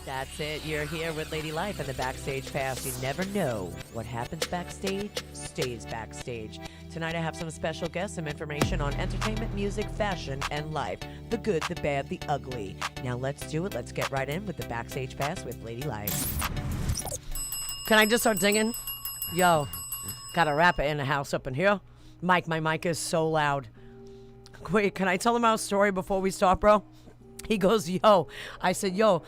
That's it. You're here with Ladylife and the Backstage Pass. You never know what happens backstage stays backstage. Tonight I have some special guests, some information on entertainment, music, fashion, and life. The good, the bad, the ugly. Now let's do it. Let's get right in with the Backstage Pass with Ladylife. Can I just start singing? Yo, got a rapper in the house up in here. Mike, my mic is so loud. Wait, can I tell him our story before we start, bro? He goes, yo. I said, yo,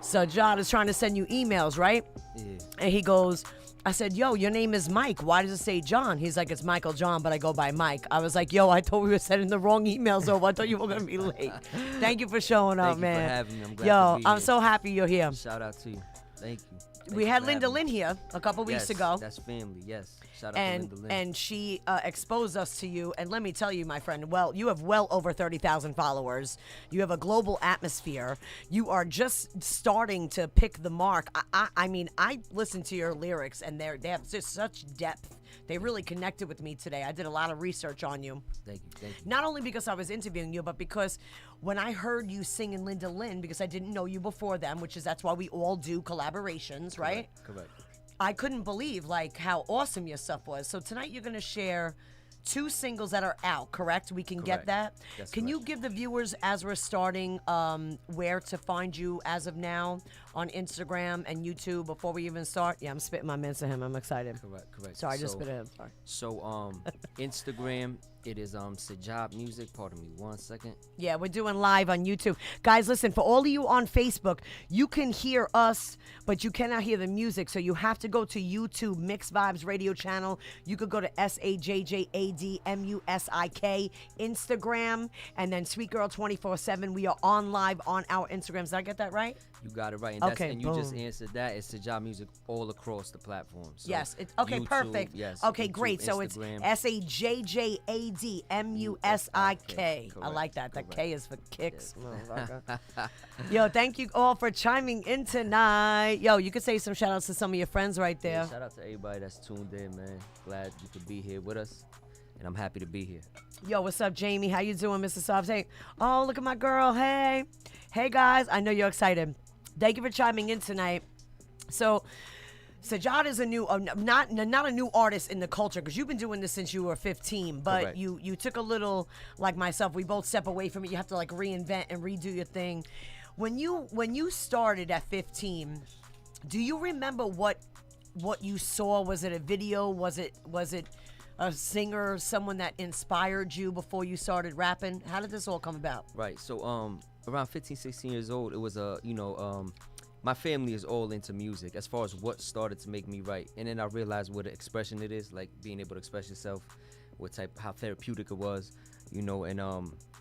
Sajjad is trying to send you emails, right? Yeah. And he goes, I said, yo, your name is Mike. Why does it say John? He's like, it's Michael John, but I go by Mike. I was like, yo, I thought we were sending the wrong emails over. I thought you were going to be late. Thank you for showing up, man. Thank you for having me. I'm glad yo, to be I'm here. so happy you're here. Shout out to you. Thank you. We had Linda Lynn here a couple weeks Yes, ago. That's family, yes. Shout out And to Linda Lynn. and she exposed us to you. And let me tell you, my friend, well, you have well over 30,000 followers. You have a global atmosphere. You are just starting to pick the mark. I mean, I listen to your lyrics, and they have just such depth. They really connected with me today. I did a lot of research on you. Thank you, thank you. Not only because I was interviewing you, but because when I heard you sing in Linda Lynn, because I didn't know you before them, that's why we all do collaborations, right? Correct. I couldn't believe like how awesome your stuff was. So tonight you're going to share 2 singles that are out, correct? We can get Correct. that. That's Can you correct. give the viewers, as we're starting, where to find you as of now on Instagram and YouTube before we even start? Yeah, I'm spitting my mints at him. I'm excited. Correct. Sorry, I just So- spit at him. Sorry. So, Instagram, it is Sajjad Musik. Pardon me 1 second. Yeah, we're doing live on YouTube. Guys, listen, for all of you on Facebook, you can hear us, but you cannot hear the music. So you have to go to YouTube, Mix Vibes Radio Channel. You could go to SAJJADMUSIK, Instagram, and then Sweet Girl 24/7. We are on live on our Instagrams. Did I get that right? You got it right. And, Okay, and you just boom. answered that. It's Sajjad Musik all across the platforms. So Yes. Okay, YouTube, perfect. Yes. Okay, YouTube, great. So Instagram. it's SAJJADMUSIK. I like that. That Correct. K is for kicks. Motherfucker. Yo, thank you all for chiming in tonight. Yo, you could say some shout outs to some of your friends right there. Yeah, shout out to everybody that's tuned in, man. Glad you could be here with us. And I'm happy to be here. Yo, what's up, Jamie? How you doing, Mr. Sobbs? Hey, oh, look at my girl. Hey. Hey, guys. I know you're excited. Thank you for chiming in tonight. So, Sajjad is a new, not a new artist in the culture, because you've been doing this since you were 15. But Correct. you took a little, like myself, we both step away from it. You have to like reinvent and redo your thing. When you started at 15, do you remember what you saw? Was it a video? Was it a singer, someone that inspired you before you started rapping? How did this all come about? Right. So around 15, 16 years old, it was my family is all into music as far as what started to make me write. And then I realized what an expression it is, like being able to express yourself, how therapeutic it was, and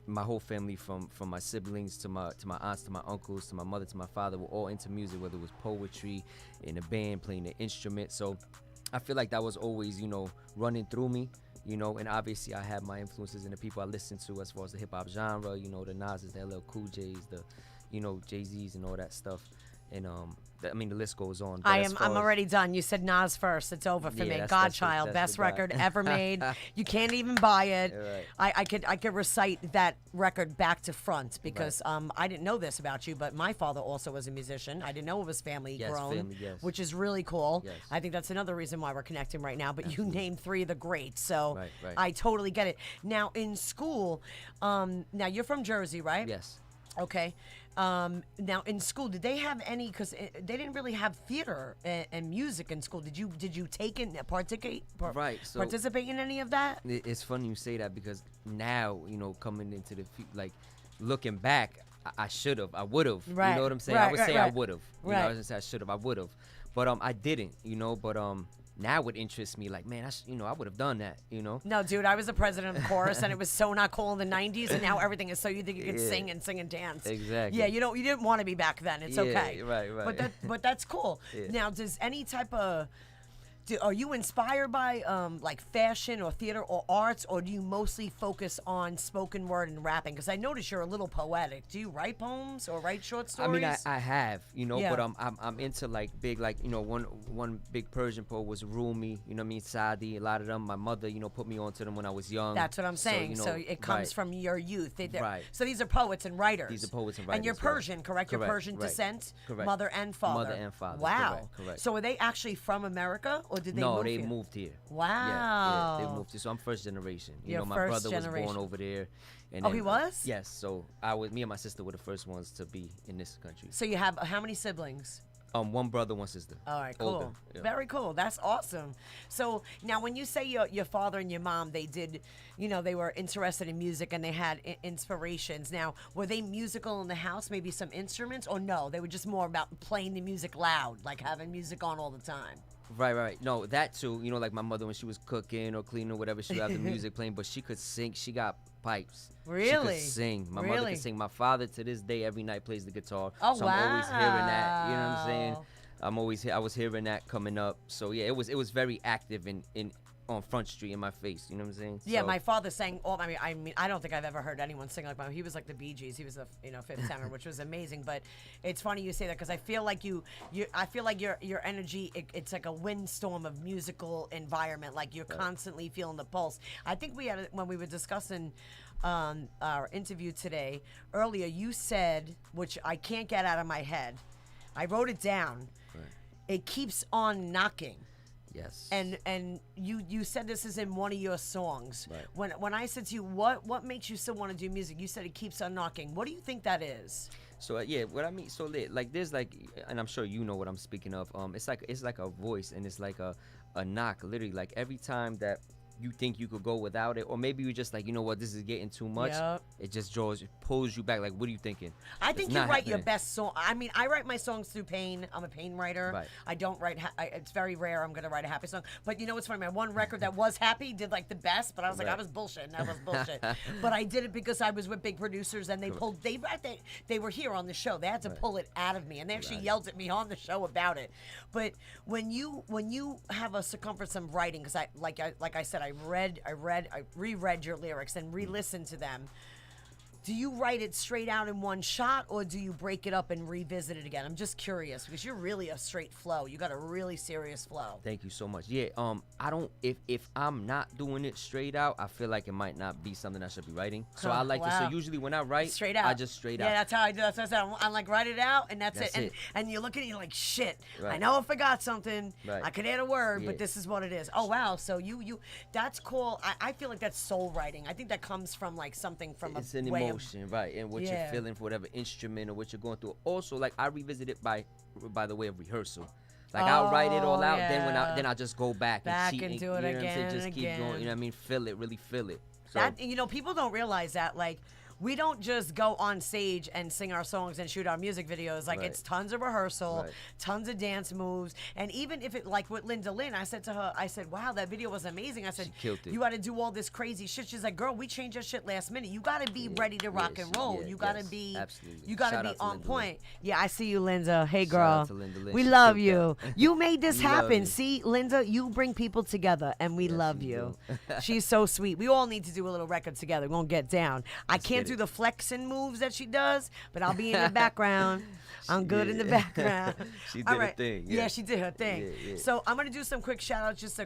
my whole family from my siblings to my aunts, to my uncles, to my mother, to my father were all into music, whether it was poetry, in a band, playing an instrument. So I feel like that was always, running through me, and obviously I have my influences in the people I listen to as far as the hip hop genre, the Nas's, the LL Cool J's, the, Jay-Z's and all that stuff. And the list goes on. But I'm already done. You said Nas first. It's over for Yeah, me. that's- Godchild, that's best the guy. record ever made. You can't even buy it. Right. I could recite that record back to front because I didn't know this about you, but my father also was a musician. I didn't know it was family Yes, grown, family, yes. which is really cool. Yes. I think that's another reason why we're connecting right now. But you named 3 of the greats, so Right. I totally get it. Now in school, now you're from Jersey, right? Yes. Okay. Now in school, did they have any? Because they didn't really have theater and music in school. Did you take in Right, so- participate in any of that? It's funny you say that because now, coming into the looking back, I should have, I would have. Right, You know what I'm saying? right, I would right, say I right. would have. Right. I was gonna say I should have, I would have, but I didn't. But now it interests me. Like, man, I would have done that. No, dude, I was the president of the chorus, and it was so not cool in the '90s, and now everything is so you think you can Yeah. sing and dance. Exactly. Yeah, you didn't want to be back then. It's Yeah, okay. right. But that's cool. Yeah. Now, does any type of Are you inspired by like fashion or theater or arts, or do you mostly focus on spoken word and rapping? Because I notice you're a little poetic. Do you write poems or write short stories? I mean, I have, Yeah. but I'm into like big, like, one big Persian poet was Rumi, you know what I mean, Sadi. A lot of them, my mother, put me onto them when I was young. That's what I'm saying. So, it comes right. from your youth. Right. So these are poets and writers. These are poets and writers. And you're right. Persian, correct? You're Correct, Persian right. descent? Correct. Mother and father. Mother and father. Wow. Correct. So are they actually from America, or did they No, move they here? moved here. Wow. Yeah, they moved here. So I'm first generation. You're My first brother generation. was born over there. And Oh, then, he was? Yes. So me and my sister were the first ones to be in this country. So you have how many siblings? One brother, one sister. All right, cool. Older, yeah. Very cool. That's awesome. So now when you say your father and your mom, they did, they were interested in music and they had inspirations. Now, were they musical in the house, maybe some instruments, or no? They were just more about playing the music loud, like having music on all the time. Right. No, that too. Like my mother when she was cooking or cleaning or whatever, she would have the music playing, but she could sing. She got pipes. Really? She could sing. My mother Really? could sing. My father to this day every night plays the guitar. Oh, so wow. I'm always hearing that. You know what I'm saying? I was hearing that coming up. So yeah, it was very active in on Front Street in my face. You know what I'm saying? Yeah, So- my father sang all. I mean, I don't think I've ever heard anyone sing like my. He was like the Bee Gees. He was a fifth tenor, which was amazing. But it's funny you say that because I feel like I feel like your energy. It's like a windstorm of musical environment. Like you're constantly feeling the pulse. I think we had when we were discussing our interview today earlier. You said, which I can't get out of my head. I wrote it down. Right. It keeps on knocking. Yes. And you said this is in one of your songs. Right. When I said to you, what makes you still want to do music? You said it keeps on knocking. What do you think that is? So what I mean, so like there's like, and I'm sure you know what I'm speaking of. It's like a voice, and it's like a knock, literally. Like every time that you think you could go without it, or maybe you're just like, you know what, this is getting too much. Yep. It just pulls you back. Like, what are you thinking? I think It's you not write your happening. best song. I mean, I write my songs through pain. I'm a pain writer. Right. I don't write. It's very rare I'm going to write a happy song. But you know what's funny? My one record that was happy did like the best, but I was like, Right. I was bullshit. That was bullshit. But I did it because I was with big producers, and they were here on the show. They had to pull it out of me, and they actually Right. yelled at me on the show about it. But when you have a circumference of writing, because I said, I reread your lyrics and re-listened to them. Do you write it straight out in one shot, or do you break it up and revisit it again? I'm just curious because you're really a straight flow. You got a really serious flow. Thank you so much. Yeah, I don't, if I'm not doing it straight out, I feel like it might not be something I should be writing. So I like to, Wow. so usually when I write, Straight out. I just straight out. Yeah, that's how I do. That's what I said. I'm like, write it out, and that's That's it. it. And you look at it, you're like, shit. I Right. know I forgot something. Right. I could add a word, Yeah. but this is what it is. Oh wow. So you that's cool. I feel like that's soul writing. I think that comes from like something from It's a an way emotion, right? And what Yeah. you're feeling for whatever instrument or what you're going through. Also, like I revisit it by the way of rehearsal. Like I'll write it all out, then I'll just go back Back cheat and do it you know what I'm again saying? Just and keep again. going. You know what I mean? Feel it, really feel it. So That people don't realize that like we don't just go on stage and sing our songs and shoot our music videos. Like Right. it's tons of rehearsal, Right. tons of dance moves, and even if it like with Linda Lynn, I said to her, wow, that video was amazing. I said, She killed it. you got to do all this crazy shit. She's like, girl, we changed our shit last minute. You got to be ready to rock and roll. You got to be, absolutely. you got to Shout be out to on Linda point. Yeah, I see you, Linda. Hey, Shout girl. out to Linda Lynn. We She love killed you. that. You made this We love happen. you. See, Linda, you bring people together, and we Yes, love we you. do. She's so sweet. We all need to do a little record together. We won't get down. I can't get do it. the flexing moves that she does, but I'll be in the background. I'm good in the background. She did All her right. thing, Yeah. yeah. she did her thing. Yeah, yeah. So I'm going to do some quick shout outs just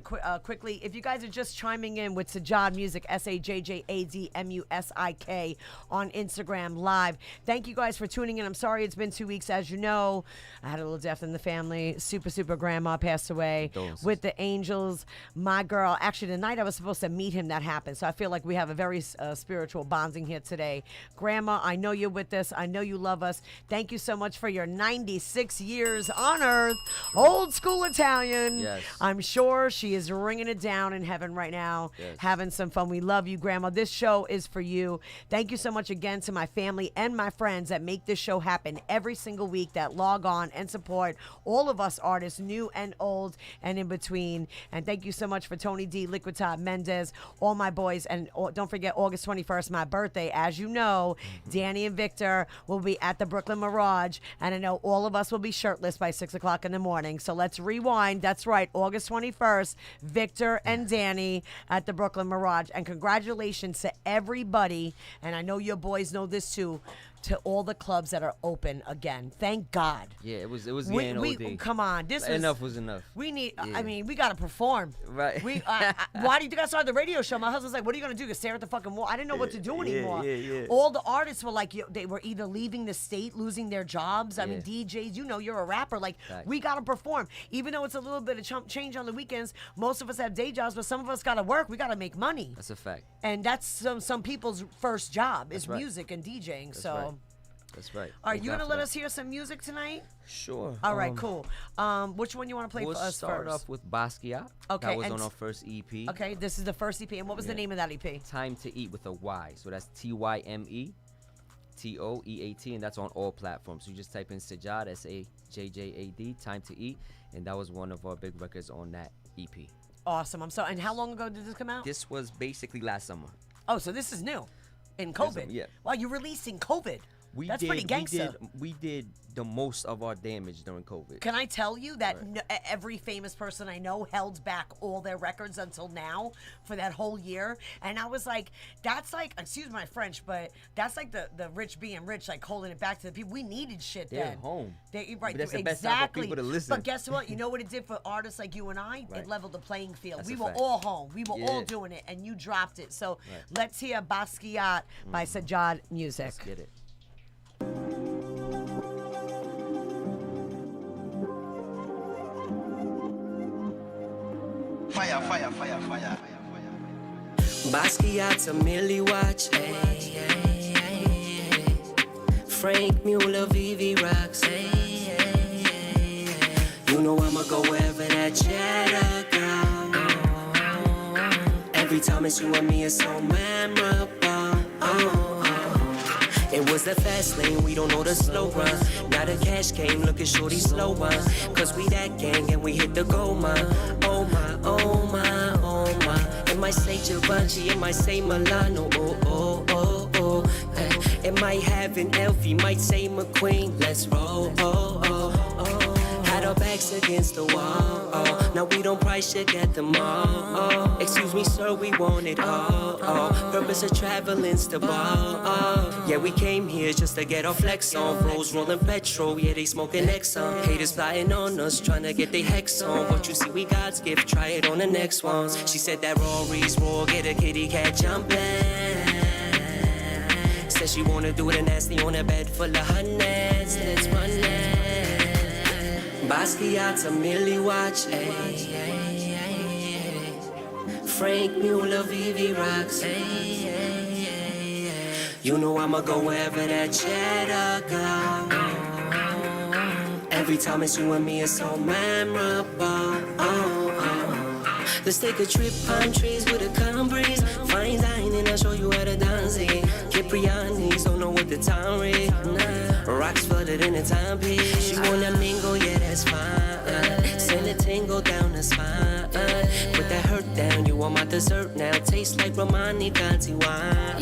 quickly. If you guys are just chiming in with Sajjad Musik, SAJJADMUSIK on Instagram Live, thank you guys for tuning in. I'm sorry it's been 2 weeks. As you know, I had a little death in the family. Super grandma passed away Condolences. with the Angels. My girl, actually, the night I was supposed to meet him, that happened. So I feel like we have a very spiritual bonding here today. Grandma, I know you're with us. I know you love us. Thank you so much for your 96 years on Earth. Old school Italian. Yes. I'm sure she is ringing it down in heaven right now, Yes. having some fun. We love you, Grandma. This show is for you. Thank you so much again to my family and my friends that make this show happen every single week, that log on and support all of us artists, new and old and in between. And thank you so much for Tony D, Liquid Top, Mendez, all my boys. And don't forget, August 21st, my birthday, as you you know, Danny and Victor will be at the Brooklyn Mirage, and I know all of us will be shirtless by 6 o'clock in the morning. So let's rewind. That's right, August 21st, Victor and Danny at the Brooklyn Mirage. And congratulations to everybody, and I know your boys know this too, to all the clubs that are open again. Thank God. Yeah, it was getting OD. Come on, Enough was enough. We need. Yeah. I mean, we gotta perform. Right. Why do you think I started the radio show? My husband's like, "What are you gonna do? Go stare at the fucking wall?" I didn't know what to do anymore. Yeah. All the artists were like, they were either leaving the state, losing their jobs. I mean, DJs. You know, you're a rapper. Like, we gotta perform, even though it's a little bit of chump change on the weekends. Most of us have day jobs, but some of us gotta work. We gotta make money. That's a fact. And that's some people's first job is right. music and DJing. That's so. right. That's right. Are you gonna let us hear some music tonight? Sure. All right, cool. Which one you want to play for us first? We'll start off with Basquiat. Okay, That was and on our first EP. Okay, this is the first EP. And what was the name of that EP? Time to Eat with a Y. So that's TYME TOEAT, and that's on all platforms. So you just type in Sajjad, SAJJAD, Time to Eat, and that was one of our big records on that EP. Awesome. And how long ago did this come out? This was basically last summer. Oh, so this is new. In COVID. Yeah. Wow, you're releasing COVID. That's pretty gangster. We did the most of our damage during COVID. Can I tell you that every famous person I know held back all their records until now for that whole year? And I was like, that's like, excuse my French, but that's like the rich being rich, like holding it back to the people. We needed shit then. They're home. Right, But that's the exactly. best time for people to listen. But guess what? You know what it did for artists like you and I? Right. It leveled the playing field. That's we a were fact. all home. We were all Yeah. doing it, and you dropped it. So Right. let's hear Basquiat by Sajjad Music. Let's get it. Fire, fire, fire, fire. Basquiat's a Millie watch. Frank Mueller, Vivi rocks. You know I'ma go wherever that cheddar go. Every time it's you and me, it's so memorable. It was the fast lane, we don't know the slow run. Now the cash came, look at shorty slow one. Cause we that gang and we hit the gold mine. Oh my, oh my, oh my. It might say Givenchy, it might say Milano, oh, oh, oh, oh. It might have an Elfie, might say McQueen, let's roll, oh, oh, oh. Had our backs against the wall, oh. Now we don't price shit at the mall, oh. Excuse me, sir, we want it all, oh. Purpose of traveling's the ball, oh. Yeah, we came here just to get our flex on. Bros rolling petrol, yeah, they smoking Exxon. Haters flying on us, trying to get their hex on. What you see, we God's gift, try it on the next ones. She said that Rory's roar, get a kitty cat jumping. Said she wanna do it nasty on a bed full of hundreds. Let's run it. Basquiat's a Millie watch. Frank Mueller, Vivi rocks. You know I'ma go wherever that cheddar go. Every time it's you and me, it's so memorable. Let's take a trip, palm trees with a calm breeze. Fine dining, I'll show you how to dance it. Cipriani's don't know what the time is. Nah. Rocks flooded in the timepiece. She wanna mingle, yeah, that's fine. Send a tingle down the spine. Put that hurt down, you want my dessert now. Tastes like Romani Conti wine.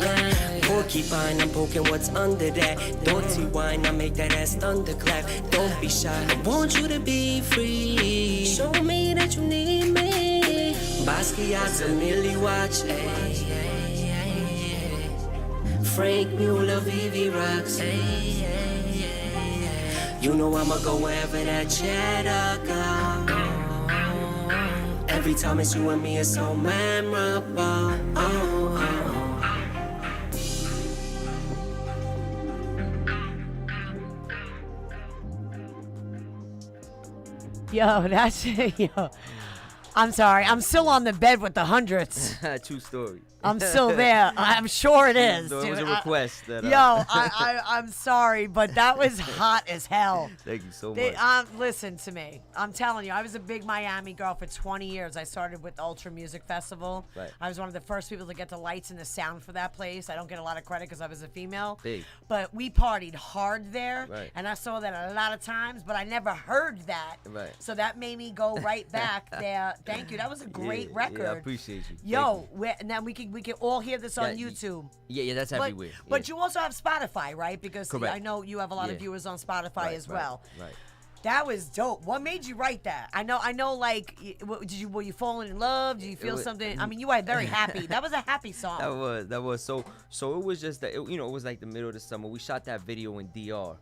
Porcupine, I'm poking what's under that. Dirty wine, I make that ass thunderclap. Don't be shy, I want you to be free. Show me that you need me. Basquiat's a Millie watch. Frank Mueller, Vivi rocks. You know I'ma go wherever that cheddar go. Every time it's you and me, it's so memorable. Yo, that's yo. I'm sorry. I'm still on the bed with the hundreds. True story. I'm still there. I'm sure it is. So it was a dude. request. I'm sorry, but that was hot as hell. Thank you so much. Listen to me. I'm telling you, I was a big Miami girl for 20 years. I started with Ultra Music Festival. Right. I was one of the first people to get the lights and the sound for that place. I don't get a lot of credit because I was a female. Big. But we partied hard there. Right. And I saw that a lot of times, but I never heard that. Right. So that made me go right back there Thank you. That was a great Yeah, record. I appreciate you. Yo, now we can all hear this on Yeah, YouTube. Yeah, that's But, everywhere. but yeah. you also have Spotify, right? Because Correct. I know you have a lot of Yeah. viewers on Spotify Right, as right, well. Right. That was dope. What made you write that? I know. Like, were you falling in love? Did you feel was- something? I mean, you were very happy. That was a happy song. That was so it was just that it was like the middle of the summer. We shot that video in DR.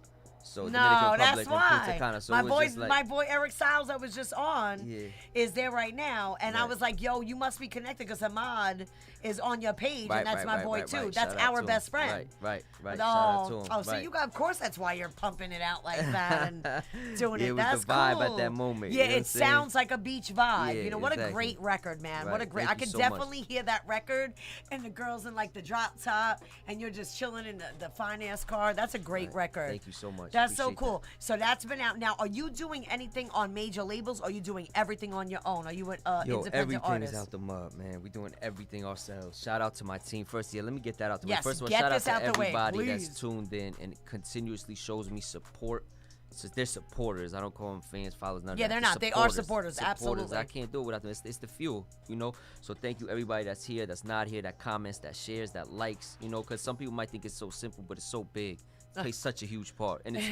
So No, Dominican that's Republic and why. Punta Cana. So my it was boy, just like, my boy Eric Styles that was just on Yeah. is there right now, and I Right. was like, "Yo, you must be connected because Ahmad is on your page, Right, and that's right, my right, boy right, too. right. That's Shout out our to him. best friend." Right. Oh, Shout out to him. so right. you got, of course, that's why you're pumping it out like that and doing Yeah, it. it was That's the vibe at cool. that moment, Yeah, you know what I'm it saying? sounds like a beach vibe. Yeah, You know what exactly. a great record, man. What a Right. great. Thank I you could so much. definitely hear that record and the girls in like the drop top, and you're just chilling in the fine ass car. That's a great Right. record. Thank you so much. That's so Appreciate cool. So that's been out. Now, are you doing anything on major labels? Or are you doing everything on your own? Are you an Yo, independent everything artist? is out the mud, man. We're doing everything ourselves. Shout out to my team. First, let me get that out the Yes, way. First of all, get shout out this to out the way, everybody please. that's tuned in and continuously shows me support. So they're supporters. I don't call them fans, followers, none of Yeah, that. they're not. They are supporters, absolutely. I can't do it without them. It's the fuel, you know? So thank you, everybody that's here, that's not here, that comments, that shares, that likes, you know? Because some people might think it's so simple, but it's so big. It plays such a huge part. And, it's,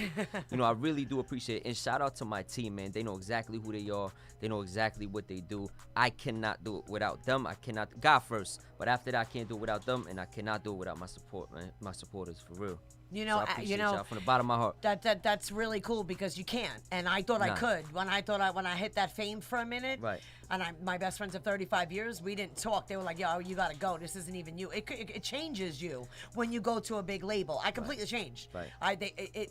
you know, I really do appreciate it. And shout out to my team, man. They know exactly who they are. They know exactly what they do. I cannot do it without them. I cannot. God first. But after that, I can't do it without them. And I cannot do it without my support, man. My supporters, for real. You So know, I appreciate you know, y'all from the bottom of my heart. that's really cool because you can't, and I thought I Nah. could when I hit that fame for a minute. Right. And my best friends of 35 years, we didn't talk. They were like, "Yo, you gotta go. This isn't even you." It changes you when you go to a big label. I completely changed. Right.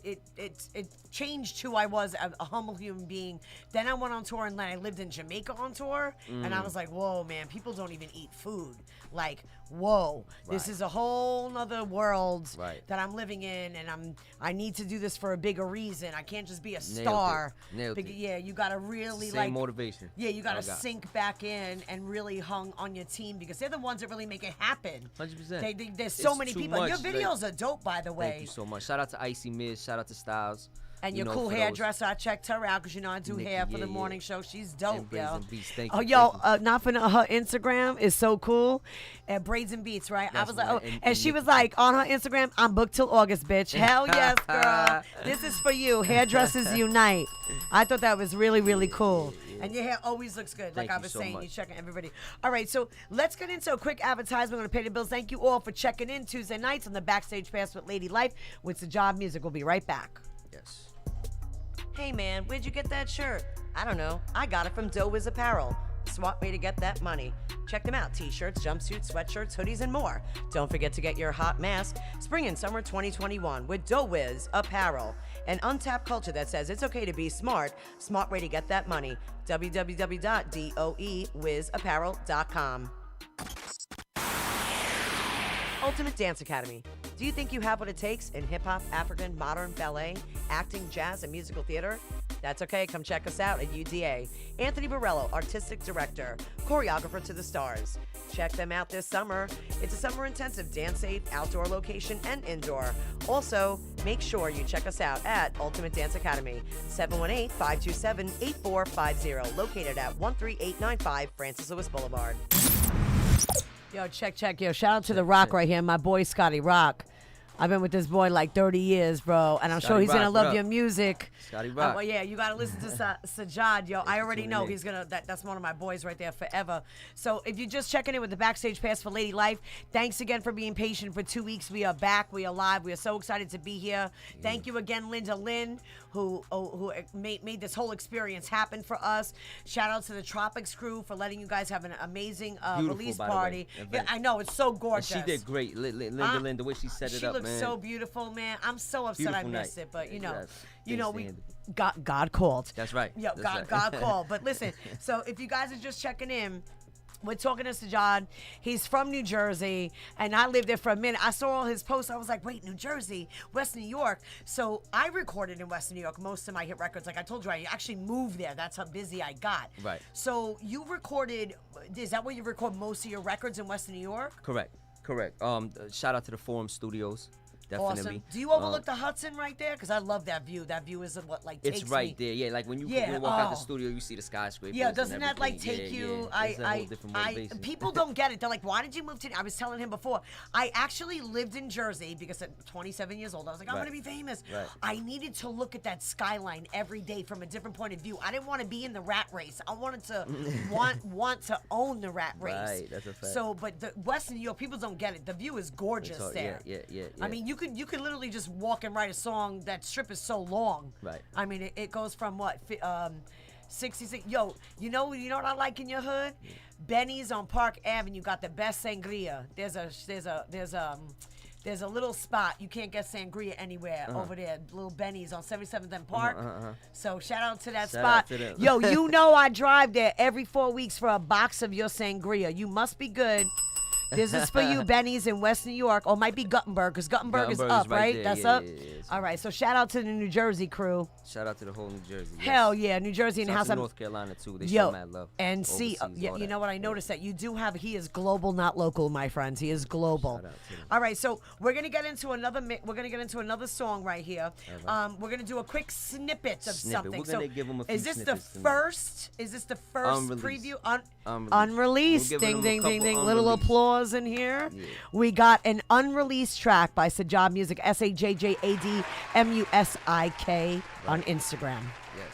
It changed who I was, a humble human being. Then I went on tour and then I lived in Jamaica on tour, and I was like, "Whoa, man! People don't even eat food. Like, whoa, this Right. is a whole nother world Right. that I'm living in, and I need to do this for a bigger reason. I can't just be a Nailed star. it. Nailed it. Yeah, you gotta really Same like motivation. Yeah, you gotta I got it. sink back in and really hung on your team because they're the ones that really make it happen. 100%. There's so It's many too people. Your much, like- videos are dope, by the way. Thank you so much. Shout out to Icy Miz. Shout out to Styles. And you your know, cool for those- hairdresser, I checked her out because you know I do Nikki, hair for yeah, the yeah. morning show. She's dope, And Braids yo. and Beats. Thank Oh, you, yo, thank you. not for no- her Instagram is so cool. At Braids and Beats, right? I That's was like, right. oh, And- and she and was Nikki. like on her Instagram, I'm booked till August, bitch. Hell yes, girl. This is for you. Hairdressers unite. I thought that was really, really cool. And your hair always looks good. Thank Like I you was so saying, much. you're checking everybody. All right, so let's get into a quick advertisement. We're going to pay the bills. Thank you all for checking in Tuesday nights on the Backstage Pass with Ladylife with Sajjad Music. We'll be right back. Yes. Hey man, where'd you get that shirt? I don't know. I got it from Doe Wiz Apparel. Smart way to get that money. Check them out. T-shirts, jumpsuits, sweatshirts, hoodies, and more. Don't forget to get your hot mask spring and summer 2021 with Doe Wiz Apparel. An untapped culture that says it's okay to be smart. Smart way to get that money. www.doewizapparel.com. Ultimate Dance Academy. Do you think you have what it takes in hip-hop, African, modern, ballet, acting, jazz, and musical theater? That's okay. Come check us out at UDA. Anthony Borello, Artistic Director, Choreographer to the Stars. Check them out this summer. It's a summer intensive dance-safe outdoor location and indoor. Also, make sure you check us out at Ultimate Dance Academy, 718-527-8450, located at 13895 Francis Lewis Boulevard. Yo, check. Yo, shout out to The Rock right here, my boy Scotty Rock. I've been with this boy like 30 years, bro, and I'm sure Scotty he's gonna Rock, what love up? your music. Scotty Rock. Well, yeah, you gotta listen to Sajjad, yo. I for already tuning know in. he's gonna. That's one of my boys right there forever. So if you're just checking in with the Backstage Pass for Ladylife, thanks again for being patient for 2 weeks. We are back. We are live. We are so excited to be here. Thank you again, Linda Lynn, who made this whole experience happen for us. Shout out to the Tropics crew for letting you guys have an amazing Beautiful, release by the way, party. Yeah, event. I know it's so And gorgeous. she did great. Linda Lynn, the way she set it She up, looks man. so beautiful, man. I'm so upset Beautiful I missed night. it, but you know, Yes. we Understand. God called. That's right. Yo, That's God, right. God called. But listen, so if you guys are just checking in, we're talking to Sajjad. He's from New Jersey, and I lived there for a minute. I saw all his posts. I was like, wait, New Jersey, West New York. So I recorded in Western New York most of my hit records. Like I told you, I actually moved there. That's how busy I got. Right. So you recorded, is that where you record most of your records in Western New York? Correct. Shout out to the Forum Studios. definitely. Awesome. Do you overlook the Hudson right there? Because I love that view. That view is what like takes It's right me. there. Yeah, like when you Yeah, walk out the oh. studio, you see the skyscrapers. Yeah, and doesn't that like everything. take Yeah, you? yeah. It's a whole different motivation. People don't get it. They're like, why did you move to? I was telling him before. I actually lived in Jersey because at 27 years old, I was like, I'm Right. gonna be famous. Right. I needed to look at that skyline every day from a different point of view. I didn't want to be in the rat race. I wanted to want to own the rat race. Right, that's a fact. So, but the Western New York, people don't get it. The view is gorgeous hard. there. Yeah. I mean, you could literally just walk and write a song. That strip is so long. Right. I mean, it goes from what 66. Yo, you know what I like in your hood? Benny's on Park Avenue got the best sangria. There's a little spot you can't get sangria anywhere over there. Little Benny's on 77th and Park. So shout out to that Shout spot. out to them. Yo, you know I drive there every 4 weeks for a box of your sangria. You must be good. This is for you, Benny's in West New York, or might be Guttenberg, because Guttenberg is Guttenberg up, is right right? there. That's Yeah, up. yeah, yeah. All right, so shout out to the New Jersey crew. Shout out to the whole New Jersey. Yes. Hell yeah, New Jersey and Shout out house. to North Carolina too. They Yo, show mad love. and see, Overseas, yeah, all you that. know what I noticed that you do have. He is global, not local, my friends. He is global. Shout out to him. All right, so we're gonna get into another. We're gonna get into another song right here. We're gonna do a quick snippet of Snippet. something. We're gonna give 'em a few is this the snippets tonight. first? Is this the first Unreleased. preview? Unreleased. Unreleased. We're Ding, giving them a ding, ding, couple ding. Little unreleased. applause in here. Yeah. We got an unreleased track by Sajjad Musik, SAJJADMUSIK on Instagram. Yes.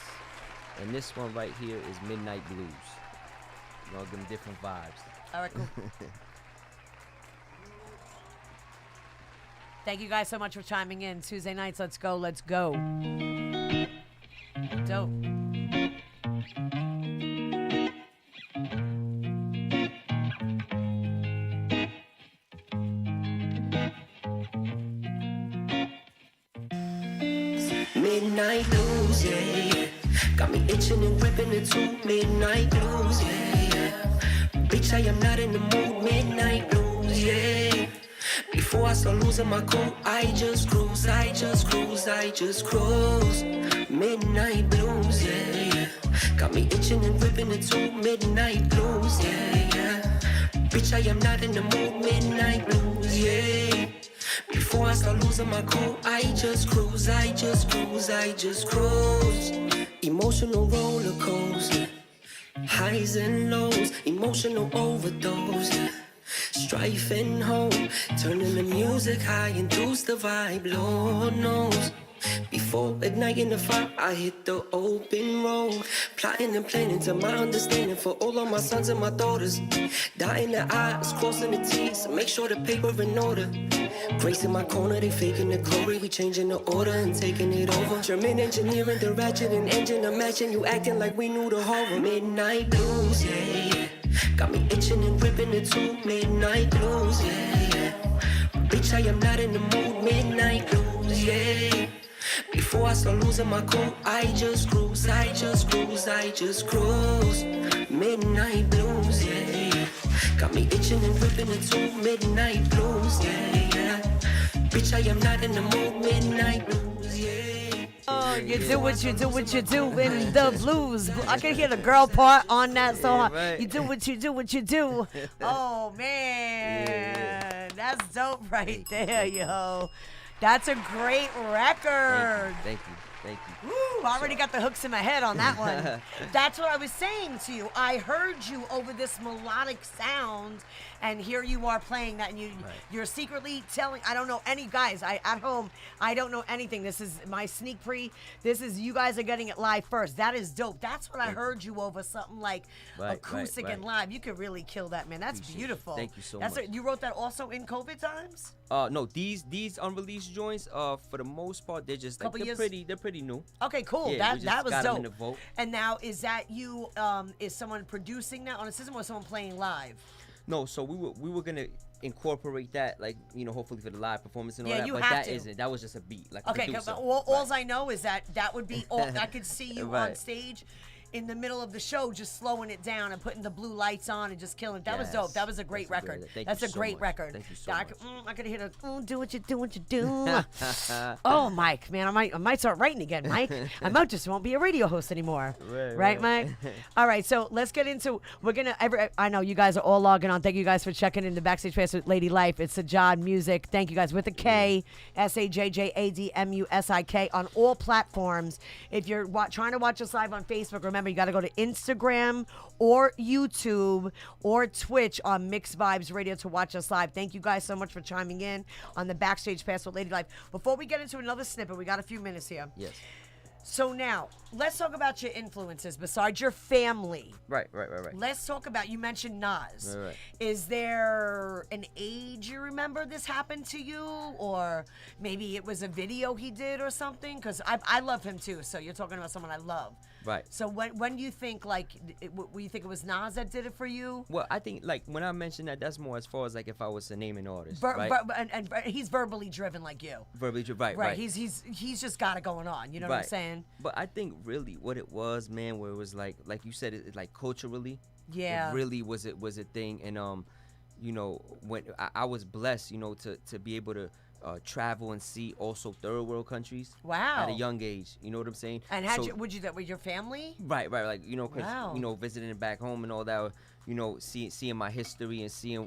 And this one right here is Midnight Blues. You know, them different vibes. All right, cool. Thank you guys so much for chiming in. Tuesday nights, let's go, let's go. Dope. Midnight blues, yeah. Got me itching and gripping it too. Midnight blues, yeah. Bitch, I am not in the mood. Midnight blues, yeah. Before I start losing my cool, I just cruise, I just cruise, I just cruise. Midnight blues, yeah. Got me itching and gripping it too. Midnight blues, yeah. Bitch, I am not in the mood. Midnight blues, yeah. Before I start losing my cool, I just cruise, I just cruise, I just cruise. Emotional roller coaster, highs and lows, emotional overdose. Strife and hope, turning the music high, induce the vibe, Lord knows. Before igniting the fire, I hit the open road. Plotting and planning to my understanding for all of my sons and my daughters. Dotting the I's, crossing the T's, make sure the paper in order. Grace in my corner, they faking the glory. We changing the order and taking it over. German engineering, the ratchet and engine. Imagine you acting like we knew the horror. Midnight blues, yeah. Got me itching and gripping it too. Midnight blues, yeah. Bitch, I am not in the mood. Midnight blues, yeah. Before I start losing my cool, I just cruise, I just cruise, I just cruise. Midnight blues, yeah. Got me itching and gripping it too. Midnight blues, yeah. Bitch, I am not in the mood. Midnight blues, yeah. Oh, you do what you do, what you do in the blues. I can hear the girl part on that song. Yeah, right. You do what you do, what you do. Oh, man. That's dope right there, yo. That's a great record. Thank you. Thank you. Woo, I already got the hooks in my head on that one. That's what I was saying to you. I heard you over this melodic sound, and here you are playing that, and you're secretly telling. I don't know any guys. At home, I don't know anything. This is my sneak pre. This is you guys are getting it live first. That is dope. That's what I heard you over something like acoustic and live. You could really kill that, man. That's beautiful. Thank you so much. You wrote that also in COVID times? No, these unreleased joints, for the most part, they're just like they're pretty new. Okay, cool. Yeah, we just that was got 'em dope. in the vote. And now, is that you? Is someone producing that on a system, or someone playing live? No, so we were gonna incorporate that, like, you know, hopefully for the live performance and all Yeah, that. you but have that to. isn't. That was just a beat, like Okay, producer. all I know is that would be all. I could see you on Right. stage in the middle of the show, just slowing it down and putting the blue lights on and just killing it. That was dope. Yes. That was a great That's record. great. Thank That's you a so great much. record. Thank you so I much. could hear the do what you do. Oh, Mike, man, I might start writing again, Mike. I might just won't be a radio host anymore. Right, Mike? All right, so let's get into. I know you guys are all logging on. Thank you guys for checking in the Backstage Pass with Ladylife. It's Sajjad Musik. Thank you guys with a K, SAJJADMUSIK on all platforms. If you're trying to watch us live on Facebook, remember you got to go to Instagram or YouTube or Twitch on Mixed Vibes Radio to watch us live. Thank you guys so much for chiming in on the Backstage Pass with Ladylife. Before we get into another snippet, we got a few minutes here. Yes. So now, let's talk about your influences besides your family. Right. Let's talk about, you mentioned Nas. Right. Is there an age you remember this happened to you? Or maybe it was a video he did or something? Because I love him too, so you're talking about someone I love. Right. So when do you think, like, you think it was Nas that did it for you? Well, I think, like, when I mentioned that, that's more as far as, like, if I was to name an artist, right? And he's verbally driven like you. Verbally driven, right. Right. He's just got it going on. You know what I'm saying? But I think really what it was, man, where it was like you said, it like culturally, Yeah. it really was a thing. And you know, when I was blessed, you know, to be able to travel and see also third world countries. Wow. At a young age, you know what I'm saying? And would you that with your family? Right, like, you know, because Wow. you know, visiting it back home and all that, you know, seeing my history and seeing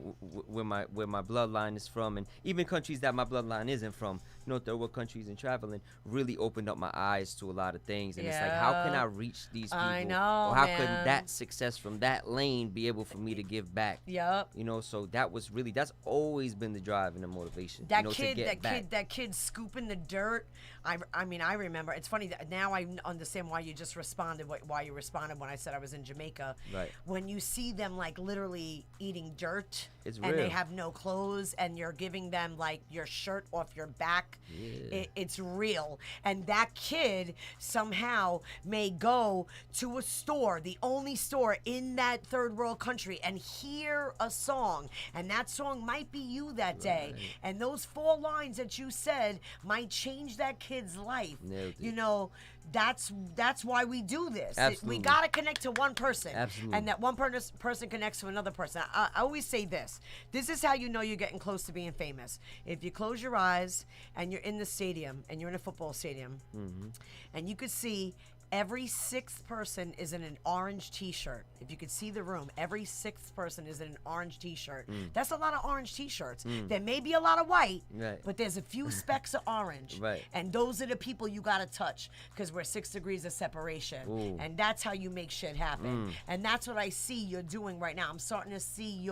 where my bloodline is from, and even countries that my bloodline isn't from, you know, third world countries, and traveling really opened up my eyes to a lot of things. And it's like, how can I reach these people? I know, or how man. could that success from that lane be able for me to give back? Yep. You know, so that's always been the drive and the motivation. That you know, to get back. that kid scooping the dirt. I mean, I remember. It's funny that now I understand why you just responded. Why you responded when I said I was in Jamaica. Right. When you see them like literally eating dirt, It's and they real. have no clothes, and you're giving them like your shirt off your back. Yeah. It's real. And that kid somehow may go to a store, the only store in that third world country, and hear a song, and that song might be you that day. Right. And those 4 lines that you said might change that kid's life. Nailed it. You know, that's why we do this. Absolutely. We got to connect to one person. Absolutely. And that one person connects to another person. I always say this. This is how you know you're getting close to being famous. If you close your eyes and you're in the stadium, and you're in a football stadium, and you could see every 6th person is in an orange t-shirt. If you could see the room, every 6th person is in an orange t-shirt. That's a lot of orange t-shirts. There may be a lot of white, Right. but there's a few specks of orange. Right. And those are the people you got to touch, because we're 6 degrees of separation. Ooh. And that's how you make shit happen. And that's what I see you're doing right now. I'm starting to see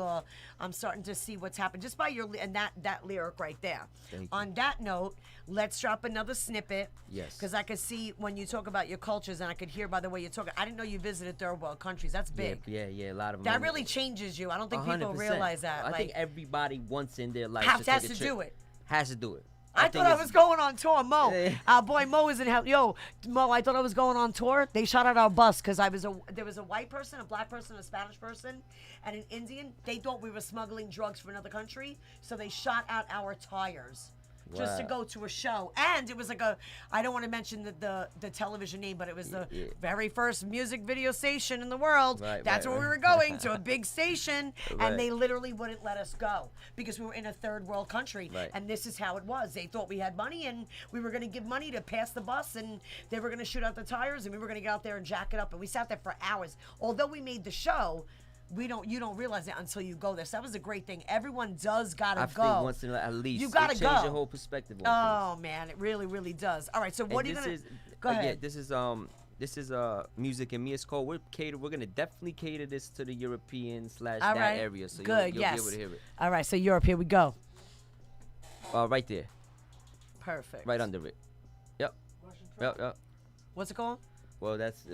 what's happened just by your and that lyric right there. Thank you. On that note, let's drop another snippet. Yes. Because I could see when you talk about your cultures, and I could hear by the way you're talking. I didn't know you visited third world countries. That's big. Yeah, a lot of them. That really changes you. I don't think people 100%. realize that. I like, think everybody once in their life has should take to a trip. do it. Has to do it. I think thought I it's- was going on tour, Mo. Yeah. Our boy Mo is in hell. Yo, Mo, I thought I was going on tour. They shot at our bus because there was a white person, a black person, a Spanish person, and an Indian. They thought we were smuggling drugs from another country, so they shot out our tires. Just to Wow. go to a show. And it was like I don't want to mention the television name, but it was the Yeah. very first music video station in the world. Right, That's right, where we right. were going, to a big station. Right. And they literally wouldn't let us go because we were in a third world country. Right. And this is how it was. They thought we had money, and we were going to give money to pass the bus, and they were going to shoot out the tires, and we were going to get out there and jack it up. And we sat there for hours. Although we made the show, you don't realize it until you go there. So that was a great thing. Everyone does gotta I go. think once in a, at least You gotta it change go. your whole perspective on Oh man, it really, really does. All right, so things. what are And you gonna? this is, Go ahead. Yeah, this is music and me. It's called. We're gonna definitely cater this to the European / All that right. area. So Good. you'll Yes. be able to hear it. All right, so Europe, here we go. Right there, Perfect. right under it. Yep. Yep. What's it called? Well, that's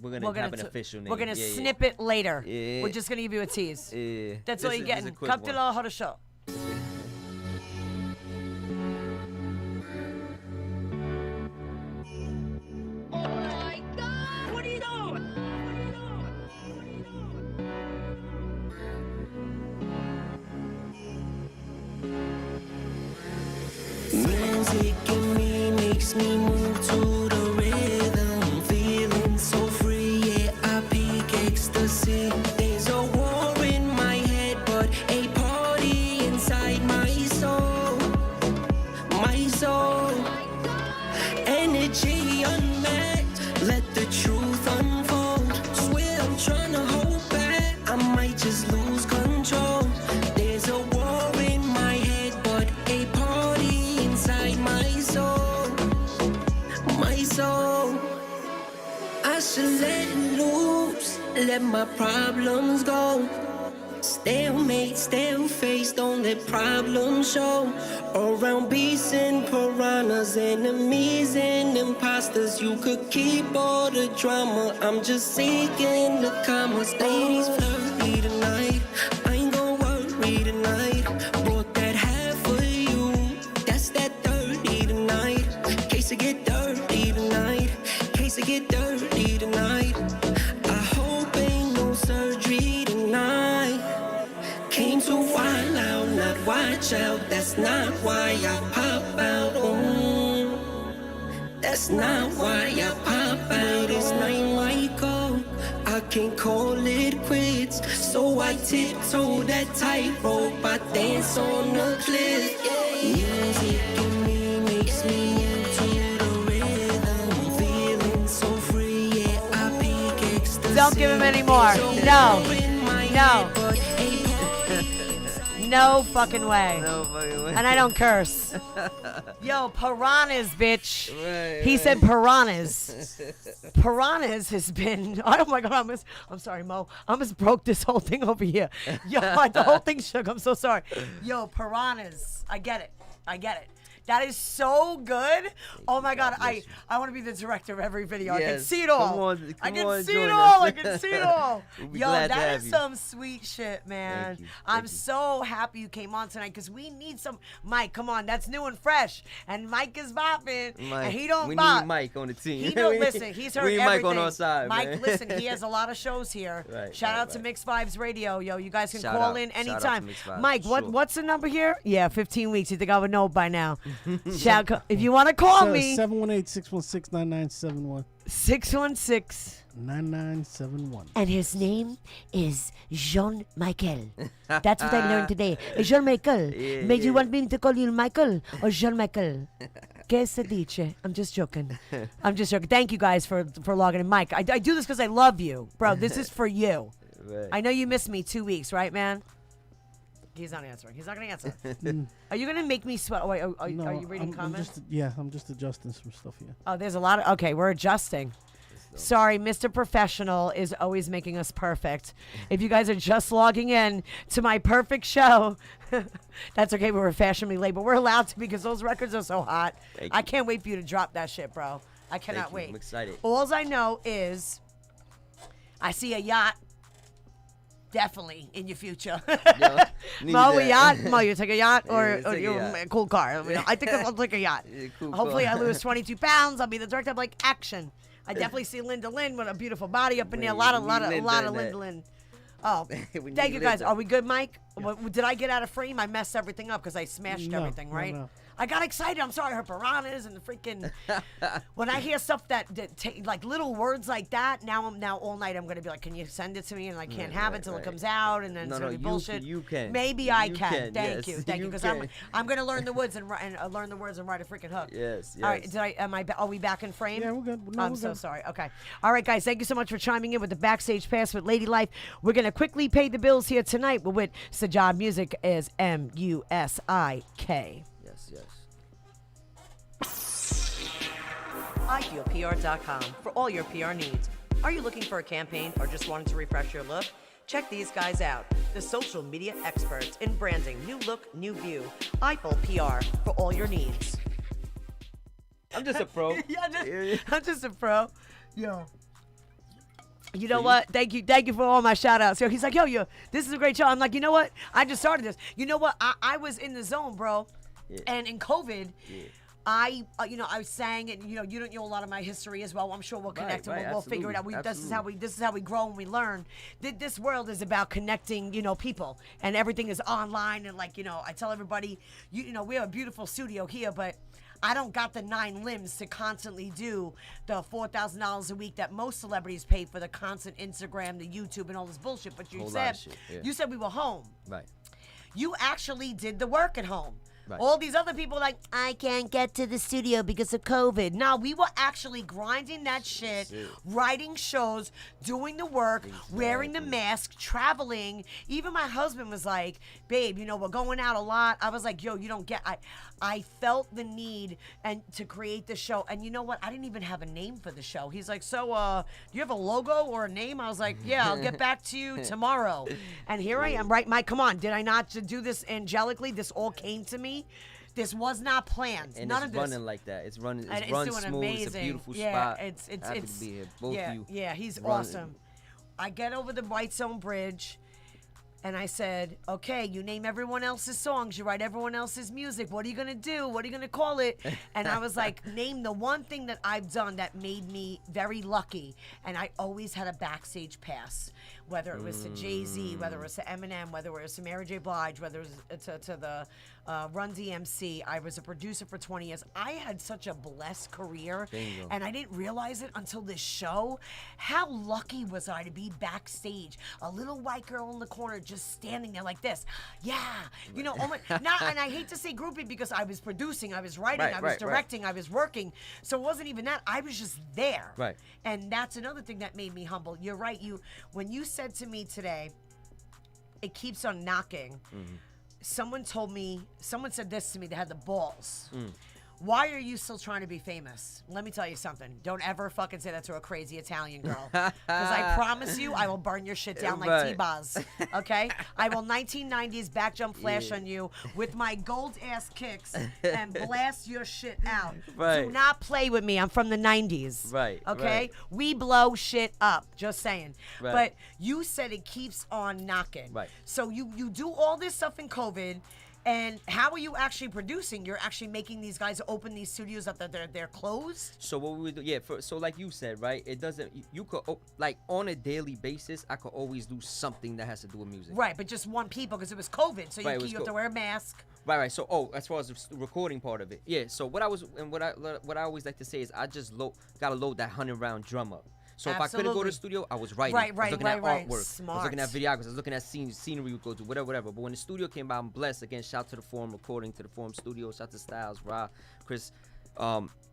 we're gonna have an official name. We're gonna Yeah, snip it later. Yeah. We're just gonna give you a tease. Yeah. That's all This you're is- this is getting. a quick Come to one. the show. Music in me makes me move to the rhythm. Feeling so free, yeah, so. I should let loose, let my problems go. Stalemate, stale face, don't let problems show. Around beasts and piranhas, enemies and imposters. You could keep all the drama, I'm just seeking the commas. Ladies flirty tonight, I ain't gon' worry tonight. Brought that half for you, that's that 30 tonight. Case I get dirty tonight, case I get dirty tonight. I hope ain't no surgery tonight. Came to wild out, not watch out. That's not why I pop out. That's not why I pop out. It's night might go, I can't call it quits. So I tiptoe that tightrope, I dance on the cliff. Music in me makes me into the rhythm. Feeling so free, yeah, I peak ecstasy. Don't give him any more. No. No. No fucking way. No fucking way. And I don't curse. Yo, piranhas, bitch. Right, He said piranhas. Piranhas has been. Oh my God, I'm sorry, Mo. I almost broke this whole thing over here. Yo, the whole thing shook. I'm so sorry. Yo, piranhas. I get it. I get it. That is so good. Oh my God, I want to be the director of every video. I can Yes. see it all. Come on, I come can on, see join it us. all. I can see it all. We'll be Yo, glad to that have is you. some sweet shit, man. Thank you. I'm Thank you. so happy you came on tonight because we need some Mike. Come on, that's new and fresh. And Mike is bopping, and he don't we bop. need Mike on the team. He don't listen. He's heard we need everything. Mike on our side, Mike, man. listen. He has a lot of shows here. Right, Shout right, out to right. Mix Vibes Radio. Yo, you guys can Shout call out. in Shout out to anytime. Mix Vibes, Mike, sure. what's the number here? Yeah, 15 weeks. You think I would know by now? If you want to call me, 718-616-9971. 616. 9971. And his name is Jean Michael. That's what I learned today. Jean Michael. Yeah, May you yeah. want me to call you Michael or Jean Michael? Que se dice? I'm just joking. I'm just joking. Thank you guys for logging in. Mike, I do this because I love you. Bro, this is for you. Right. I know you missed me 2 weeks, right, man? He's not answering. He's not going to answer. Are you going to make me sweat? Oh, wait, are you reading comments? I'm just adjusting some stuff here. Oh, there's a lot of. Okay, we're adjusting. Sorry, Mr. Professional is always making us perfect. If you guys are just logging in to my perfect show, that's okay. We were fashionably late, but we're allowed to because those records are so hot. Thank I you. can't wait for you to drop that shit, bro. I cannot Thank you. wait. I'm excited. All I know is I see a yacht. Definitely in your future. need Mo, a that. yacht? Mo, you take a yacht or, Yeah, take a yacht. a cool car? I think I'll take a yacht. Yeah, cool Hopefully car. I lose 22 pounds. I'll be the director. I'm like, action. I definitely see Linda Lynn with a beautiful body up in there. A lot of Linda Linda in Lynn. Oh, We thank need you guys. Linda. Are we good, Mike? Did I get out of frame? I messed everything up because I smashed No, everything, no, right? no. I got excited. I'm sorry, her piranhas and the freaking. When I hear stuff that like little words like that, now all night I'm gonna be like, can you send it to me? And I can't have it till it comes out, and then it's gonna be bullshit. You can. Maybe I You can. Thank yes, you, because can. I'm gonna learn the words and learn the words and write a freaking hook. Yes, All right. yes. Are we back in frame? Yeah, we're good. No, I'm we're so good. sorry. Okay. All right, guys. Thank you so much for chiming in with the Backstage Pass with Ladylife. We're going to quickly pay the bills here tonight. We're with Sajjad Music is MUSIK. Yes, yes. IFeelPR.com for all your PR needs. Are you looking for a campaign or just wanting to refresh your look? Check these guys out, the social media experts in branding, new look, new view. iFeelPR PR for all your needs. I'm just a pro. I'm just a pro. Yo. You know what? Thank you for all my shout outs. So he's like, yo, this is a great show. I'm like, you know what? I just started this. You know what? I was in the zone, bro. Yeah. And in COVID, Yeah. I sang, and you don't know a lot of my history as well. I'm sure we'll connect Right, and we'll figure it out. absolutely. This is how we grow and we learn. This world is about connecting, people, and everything is online. And I tell everybody, we have a beautiful studio here, but I don't got the 9 limbs to constantly do the $4,000 a week that most celebrities pay for the constant Instagram, the YouTube, and all this bullshit. But you Whole lot said of shit, yeah. you said we were home. Right. You actually did the work at home. Right. All these other people like, I can't get to the studio because of COVID. No, we were actually grinding that shit, writing shows, doing the work, wearing the mask, traveling. Even my husband was like, babe, you know, we're going out a lot. I was like, yo, you don't get, I felt the need and to create the show. And you know what? I didn't even have a name for the show. He's like, so, do you have a logo or a name? I was like, yeah, I'll get back to you tomorrow. And here I am, right, Mike? Come on. Did I not do this angelically? This all came to me. This was not planned. And None it's of this. running like that. It's running. And It's run doing smooth. amazing. It's a beautiful yeah, spot. It's Happy to be here. Both yeah, of you. yeah, he's run- awesome. I get over the White Zone Bridge, and I said, okay, you name everyone else's songs, you write everyone else's music. What are you gonna do? What are you gonna call it? And I was like, name the one thing that I've done that made me very lucky. And I always had a backstage pass. Whether it was to Jay-Z, whether it was to Eminem, whether it was to Mary J. Blige, whether it was to the Run DMC. I was a producer for 20 years. I had such a blessed career, Bingo. and I didn't realize it until this show. How lucky was I to be backstage, a little white girl in the corner just standing there like this. Yeah, you know, oh my, not, and I hate to say groupie because I was producing, I was writing, Right, I was right, directing, I was working. So it wasn't even that. I was just there. Right. And that's another thing that made me humble. You're right. When you said to me today, it keeps on knocking. Someone said this to me, they had the balls. Why are you still trying to be famous? Let me tell you something. Don't ever fucking say that to a crazy Italian girl. Because I promise you, I will burn your shit down like Right. T-Baz. Okay? I will 1990s back jump flash on you with my gold ass kicks and blast your shit out. Right. Do not play with me. I'm from the 90s. Right, Okay? right. We blow shit up. Just saying. Right. But you said it keeps on knocking. Right. So you do all this stuff in COVID. And how are you actually producing? You're actually making these guys open these studios up that they're closed? So what we would do, yeah. So like you said, right? It doesn't. You could like on a daily basis, I could always do something that has to do with music. Right, but just one people because it was COVID, so Right, it you was have to co- wear a mask. Right. So as far as the recording part of it, yeah. So what I always like to say is I just gotta load that 100-round drum up. So if I couldn't go to Absolutely. the studio, I was writing. Right, I was looking at right. artwork. I Smart. was looking at videography. I was looking at scenery we go to, whatever. But when the studio came out, I'm blessed. Again, shout to the Forum Recording, to the Forum Studio, shout to Styles, Ra, Chris.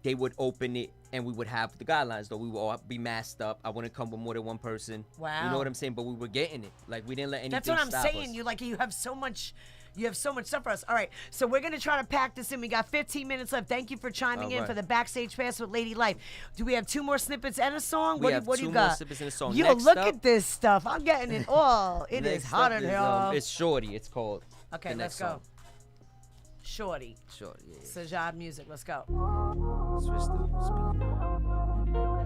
They would open it and we would have the guidelines though. We would all be masked up. I wouldn't come with more than one person. Wow. You know what I'm saying? But we were getting it. Like we didn't let anything That's what I'm stop saying. us. You have so much. You have so much stuff for us. All right, so we're gonna try to pack this in. We got 15 minutes left. Thank you for chiming in All for right. the Backstage Pass with Ladylife. Do we have 2 more snippets and a song? We have what do two you more got? snippets and a song. Yo, Next look up- at this stuff. I'm getting it all. It is Next hot up in is, here. It's Shorty. It's called. Okay, the let's next go. song. Shorty. Shorty. Yeah. Sajjad Music. Let's go. Switch the speaker.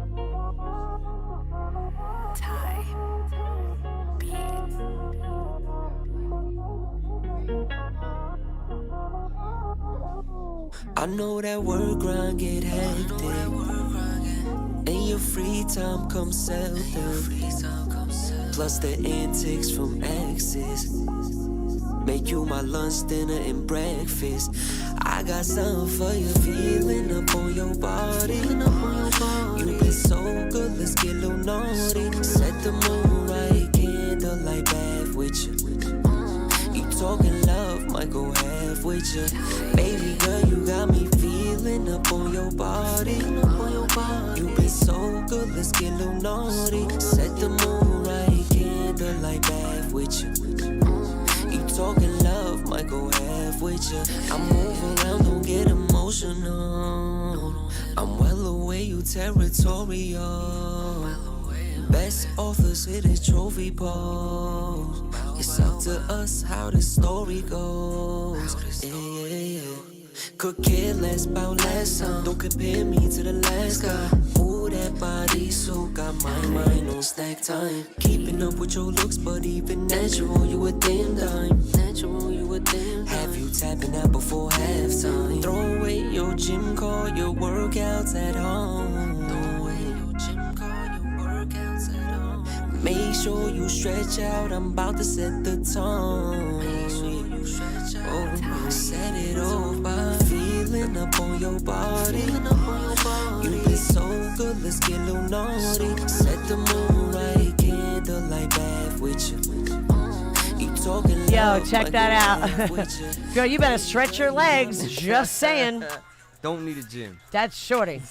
I know that work grind get hectic, and your free time comes seldom. Plus the antics from exes make you my lunch, dinner, and breakfast. I got something for you, feeling up on your body. You been so good, let's get a little naughty. Set the mood right, candlelight bath with you. You talking love, might go half with you. Baby girl, you got me feeling up on your body. You been so good, let's get a little naughty. Set the mood right, candlelight bath with you. You talking love, might go half with you. I move around, don't get emotional. I'm well away, you territorial. Best authors hit a trophy pose. It's up to us how the story goes. Yeah. Could care less about last time. Don't compare me to the last guy. Ooh, that body so got my mind on snack time. Keeping up with your looks, but even natural, you a damn dime. Have you tapping out before halftime? Throw away your gym card, your workouts at home. Make sure you stretch out, I'm about to set the tone. Oh, set it off by feeling up on your body. You been so good, let's get a little naughty. Set the mood right, candlelight bath with you. You talking Yo, loud, check but that you out. with you. Girl, you better stretch your legs. Just saying. Don't need a gym. That's Shorty.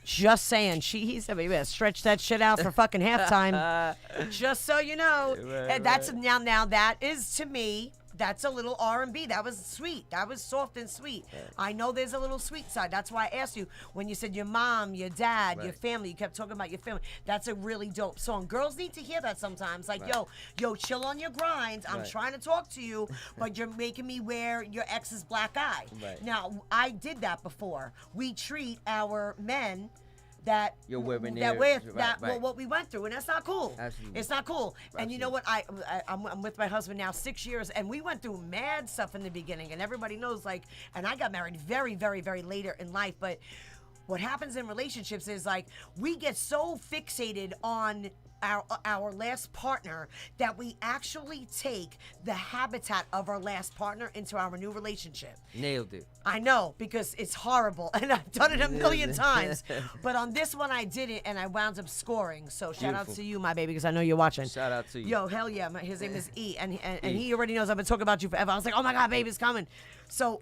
Just saying. He said, you better stretch that shit out for fucking halftime. Just so you know. Right, And that's now that is to me. That's a little R&B. That was sweet. That was soft and sweet. Right. I know there's a little sweet side. That's why I asked you when you said your mom, your dad, your Right. family. You kept talking about your family. That's a really dope song. Girls need to hear that sometimes. Like, Right. yo, chill on your grind. I'm Right. trying to talk to you, but you're making me wear your ex's black eye. Right. Now, I did that before. We treat our men that You're wearing that their- with right, that right. what we went through, and that's not cool. Absolutely. It's not cool. And you know what? I'm with my husband now 6 years, and we went through mad stuff in the beginning, and everybody knows, like, and I got married very, very, very later in life, but what happens in relationships is, like, we get so fixated on our last partner that we actually take the habitat of our last partner into our new relationship. Nailed it. I know, because it's horrible, and I've done it a million times. But on this one, I did it, and I wound up scoring. So shout out Beautiful. to you, my baby, because I know you're watching. Shout out to you. Yo, hell yeah. His name is E, and E. he already knows I've been talking about you forever. I was like, oh my God, baby's coming. So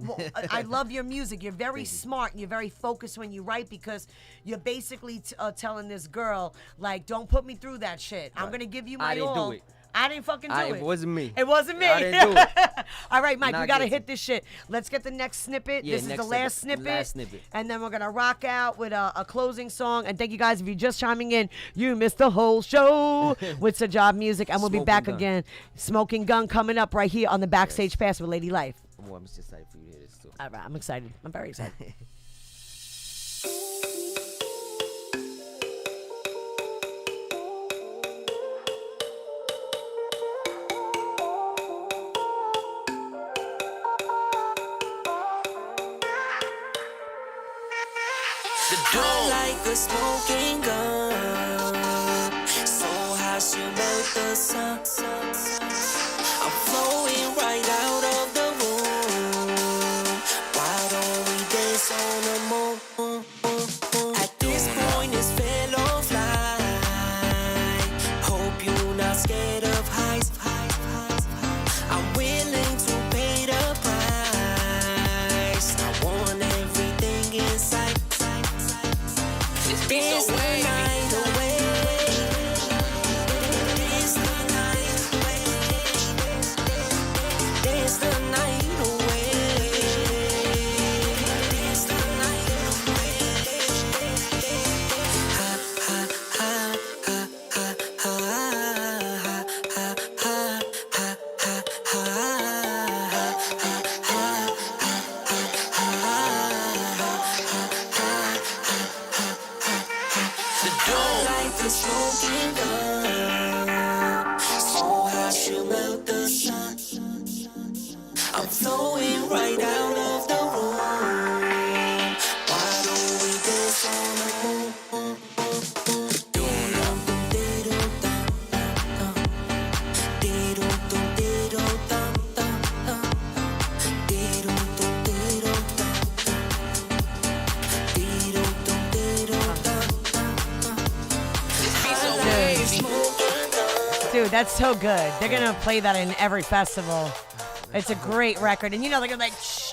I love your music. You're very smart, and you're very focused when you write, because you're basically telling this girl, like, don't put me through that shit. I'm Right. going to give you my I didn't all. do it. I didn't fucking do it. It wasn't me. It wasn't me. I didn't do it. All right, Mike, we Not got to guilty. hit this shit. Let's get the next snippet. Yeah, This is next the last snippet. snippet. Last snippet. And then we're going to rock out with a closing song. And thank you guys. If you're just chiming in, you missed the whole show with Sajjad Music. And we'll be Smoking back Gun. again. Smoking Gun coming up right here on the Backstage Pass with Ladylife. Oh, I'm just excited for you to hear this too. All right, I'm excited. I'm very excited. I like a smoking gun, so hot she melt the sun. I'm flowing right out of the room. Why don't we dance on the moon? At this point, it's fellow flight. Hope you're not scared of heights. I'm willing to pay the price. I want everything inside. Dance the night away. Dance the night away. Dance the night away. Dance the night away. Ha ha ha ha ha ha ha ha ha ha I like the smoking gun, so hot she'll melt the sun. I'm flowing right out of the room. Why don't we dance on the moon? Dude, that's so good. They're going to play that in every festival. It's a great record. And you know, they're going to like, shh,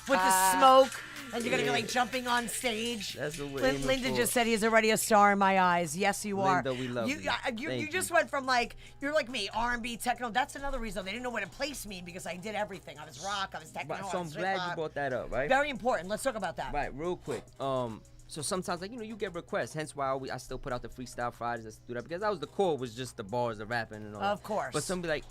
with the smoke. And you're going to be like jumping on stage. That's what we're aiming Linda for. just said he's already a star in my eyes. Yes, you are. Linda, we love you. You Thank just you. went from like, you're like me, R&B, techno. That's another reason. They didn't know where to place me because I did everything. I was rock, I was techno, Right, I so I'm was glad you hip-hop. brought that up, right? Very important. Let's talk about that. Right, real quick. So sometimes, like, you get requests. Hence why I still put out the Freestyle Fridays. I do that because that was the core, was just the bars, the rapping, and all. Of that. course. But some be like,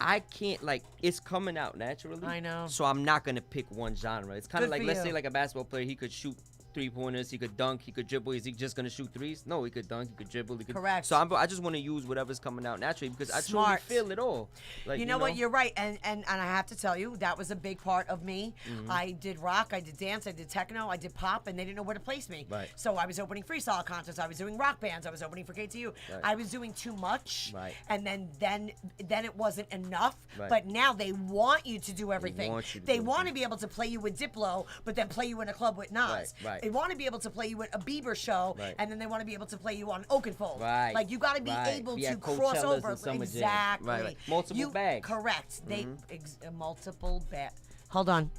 I can't, like, it's coming out naturally. I know. So I'm not gonna pick one genre. It's kind Good of like, for let's you. say like a basketball player, he could shoot 3-pointers, he could dunk, he could dribble. Is he just gonna shoot threes? No, he could dunk, he could dribble, he could. Correct. So I just want to use whatever's coming out naturally because I Smart. truly feel it all. Like, You know what? You're right, and I have to tell you, that was a big part of me. Mm-hmm. I did rock, I did dance, I did techno, I did pop, and they didn't know where to place me. Right. So I was opening freestyle concerts, I was doing rock bands, I was opening for KTU. Right. I was doing too much, Right. and then it wasn't enough. Right. But now they want you to do everything. want you to They do want to everything. be able to play you with Diplo, but then play you in a club with Nas. Right, right. they want to be able to play you at a Bieber show, Right. and then they want to be able to play you on Oakenfold. Right. Like you got to be Right. able Yeah, to cross Coachellas over. and Summer Jam. Exactly. Right. Multiple bags. Correct. They Mm-hmm. multiple bags. Hold on.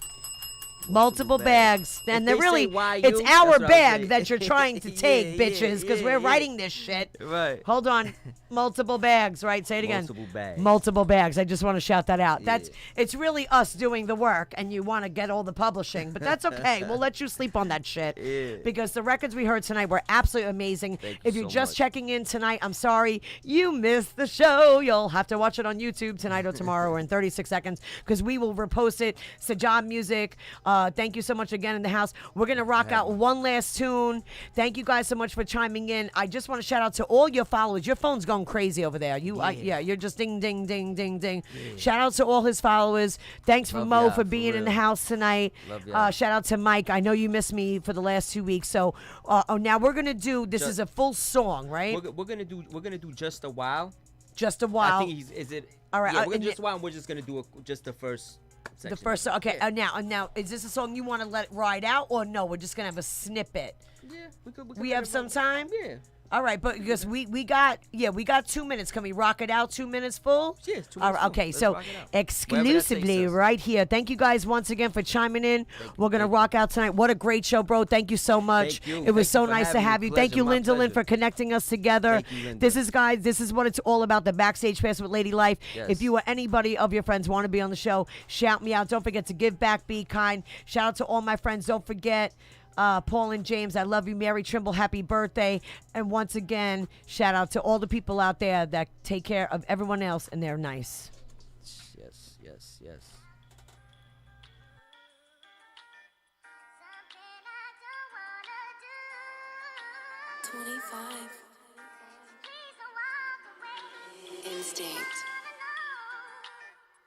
Multiple bags. If And they're they say, really, "Why it's you?" our That's what I bag say. that you're trying to take, Yeah, bitches, because we're yeah. writing this shit. Right. Hold on. Multiple bags, right? Say it again. Multiple bags. Multiple bags. I just want to shout that out. Yeah. It's really us doing the work, and you want to get all the publishing, but that's okay. We'll let you sleep on that shit. Yeah. Because the records we heard tonight were absolutely amazing. Thank you If you're so just much. checking in tonight, I'm sorry you missed the show. You'll have to watch it on YouTube tonight or tomorrow or in 36 seconds, because we will repost it. Sajjad Music. Thank you so much again in the house. We're gonna rock out one last tune. Thank you guys so much for chiming in. I just want to shout out to all your followers. Your phone's going crazy over there. You're just ding, ding, ding, ding, ding. Shout out to all his followers. Thanks for Love Mo y'all, for for being in real. the house tonight. Love y'all. Shout out to Mike. I know you missed me for the last 2 weeks. So now we're gonna do. This is a full song, right? We're gonna do just a while. Just a while. I think is it. All right, Yeah, we're and gonna just a while. And we're just gonna do just the first. The Section. first. Okay. Now, is this a song you want to let ride out, or no? We're just gonna have a snippet. Yeah, we could. We have some time. Yeah. All right, but because we got 2 minutes. Can we rock it out 2 minutes full? Yeah, it's 2 All minutes right, full. okay, Let's so rock it out. exclusively Wherever that takes us. right here. Thank you guys once again for chiming in. We're gonna rock out tonight. What a great show, bro! Thank you so much. Thank you. It was Thank so you for nice to having me. have you. Thank Pleasure, you, my Linda Lynn, pleasure. for connecting us together. Thank you, Linda. This is what it's all about. The Backstage Pass with Ladylife. Yes. If you or anybody of your friends want to be on the show, shout me out. Don't forget to give back, be kind. Shout out to all my friends. Don't forget. Paul and James, I love you. Mary Trimble, happy birthday. And once again, shout out to all the people out there that take care of everyone else, and they're nice. Yes. Yes. Yes. 25. Instinct.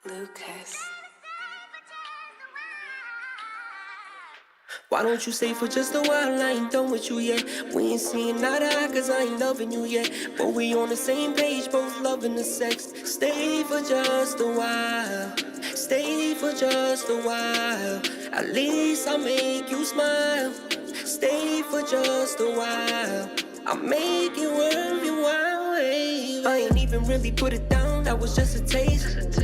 Lucas. Why don't you stay for just a while? I ain't done with you yet. We ain't seeing eye to eye, cause I ain't loving you yet. But we on the same page, both loving the sex. Stay for just a while. Stay for just a while. At least I'll make you smile. Stay for just a while. I'll make it worth your while. Hey, I ain't even really put it down, that was just a taste.